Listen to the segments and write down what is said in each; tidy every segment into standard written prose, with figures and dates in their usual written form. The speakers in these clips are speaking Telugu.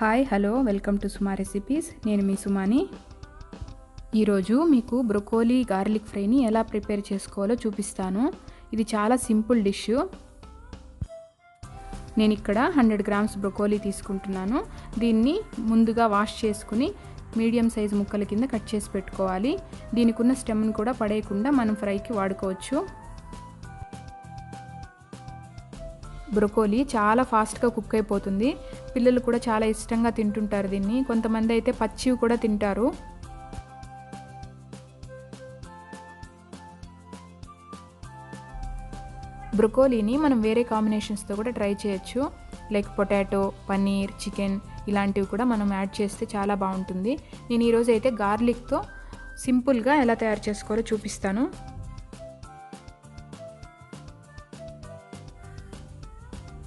Hi hello welcome to Suma recipes. నేను మీ సుమాని. ఈరోజు మీకు బ్రొకోలీ గార్లిక్ ఫ్రైని ఎలా ప్రిపేర్ చేసుకోవాలో చూపిస్తాను. ఇది చాలా సింపుల్ డిష్. నేను ఇక్కడ 100 గ్రామ్స్ బ్రొకోలీ తీసుకుంటున్నాను. దీన్ని ముందుగా వాష్ చేసుకుని మీడియం సైజు ముక్కల కింద కట్ చేసి పెట్టుకోవాలి. దీనికి ఉన్న స్టెమ్ని కూడా పడేయకుండా మనం ఫ్రైకి వాడుకోవచ్చు. బ్రొకోలీ చాలా ఫాస్ట్గా కుక్ అయిపోతుంది. పిల్లలు కూడా చాలా ఇష్టంగా తింటుంటారు దీన్ని. కొంతమంది అయితే పచ్చివి కూడా తింటారు. బ్రొకోలీని మనం వేరే కాంబినేషన్స్తో కూడా ట్రై చేయొచ్చు. లైక్ పొటాటో, పన్నీర్, చికెన్ ఇలాంటివి కూడా మనం యాడ్ చేస్తే చాలా బాగుంటుంది. నేను ఈరోజు అయితే గార్లిక్తో సింపుల్గా ఎలా తయారు చేసుకోవాలో చూపిస్తాను.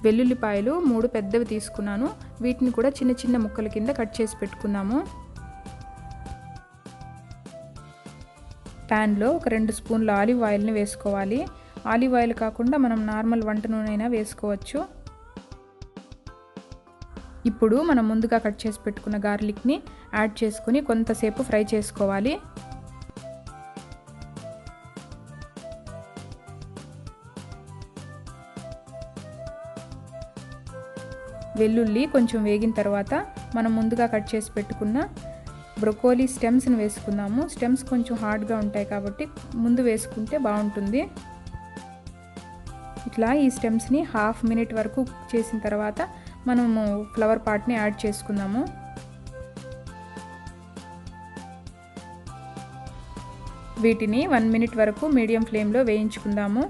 వెల్లుల్లిపాయలు 3 పెద్దవి తీసుకున్నాను. వీటిని కూడా చిన్న చిన్న ముక్కల కింద కట్ చేసి పెట్టుకున్నాము. ప్యాన్లో ఒక 2 స్పూన్ల ఆలివ్ ఆయిల్ని వేసుకోవాలి. ఆలివ్ ఆయిల్ కాకుండా మనం నార్మల్ వంట నూనె అయినా వేసుకోవచ్చు. ఇప్పుడు మనం ముందుగా కట్ చేసి పెట్టుకున్న గార్లిక్ని యాడ్ చేసుకుని కొంతసేపు ఫ్రై చేసుకోవాలి. వెల్లుల్లి కొంచెం వేగిన తర్వాత మనం ముందుగా కట్ చేసి పెట్టుకున్న బ్రొకోలీ స్టెమ్స్ని వేసుకుందాము. స్టెమ్స్ కొంచెం హార్డ్గా ఉంటాయి కాబట్టి ముందు వేసుకుంటే బాగుంటుంది. ఇట్లా ఈ స్టెమ్స్ని హాఫ్ మినిట్ వరకు కుక్ చేసిన తర్వాత మనము ఫ్లవర్ పార్ట్ని యాడ్ చేసుకుందాము. వీటిని 1 మినిట్ వరకు మీడియం ఫ్లేమ్లో వేయించుకుందాము.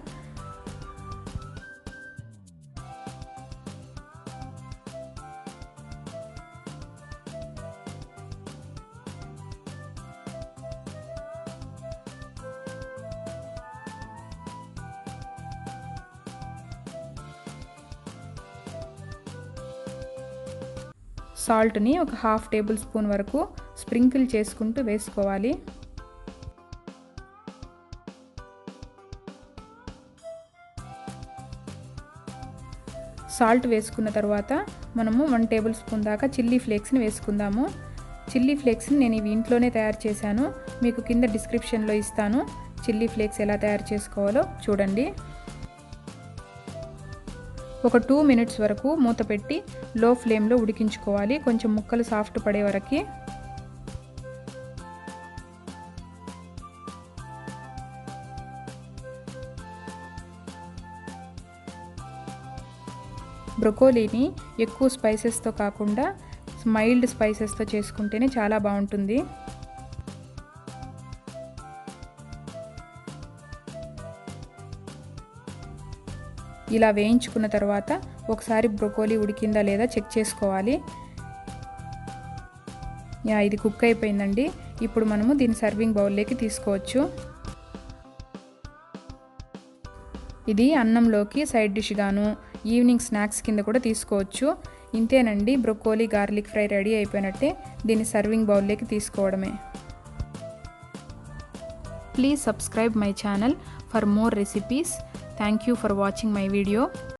సాల్ట్ని ఒక 1/2 టేబుల్ స్పూన్ వరకు స్ప్రింకిల్ చేసుకుంటూ వేసుకోవాలి. సాల్ట్ వేసుకున్న తర్వాత మనము 1 టేబుల్ స్పూన్ దాకా చిల్లీ ఫ్లేక్స్ని వేసుకుందాము. చిల్లీ ఫ్లేక్స్ని నేను ఇవి ఇంట్లోనే తయారు చేశాను. మీకు కింద డిస్క్రిప్షన్లో ఇస్తాను. చిల్లీ ఫ్లేక్స్ ఎలా తయారు చేసుకోవాలో చూడండి. ఒక 2 మినిట్స్ వరకు మూత పెట్టి లో ఫ్లేమ్లో ఉడికించుకోవాలి. కొంచెం ముక్కలు సాఫ్ట్ పడే వరకు. బ్రొకోలీని ఎక్కువ స్పైసెస్తో కాకుండా మైల్డ్ స్పైసెస్తో చేసుకుంటేనే చాలా బాగుంటుంది. ఇలా వేయించుకున్న తర్వాత ఒకసారి బ్రొకోలీ ఉడికిందా లేదా చెక్ చేసుకోవాలి. ఇది కుక్ అయిపోయిందండి. ఇప్పుడు మనము దీన్ని సర్వింగ్ బౌల్లోకి తీసుకోవచ్చు. ఇది అన్నంలోకి సైడ్ డిష్ గాను ఈవినింగ్ స్నాక్స్ కింద కూడా తీసుకోవచ్చు. ఇంతేనండి, బ్రొకోలీ గార్లిక్ ఫ్రై రెడీ అయిపోయినట్టే. దీన్ని సర్వింగ్ బౌల్లోకి తీసుకోవడమే. Please subscribe my channel for more recipes. Thank you for watching my video.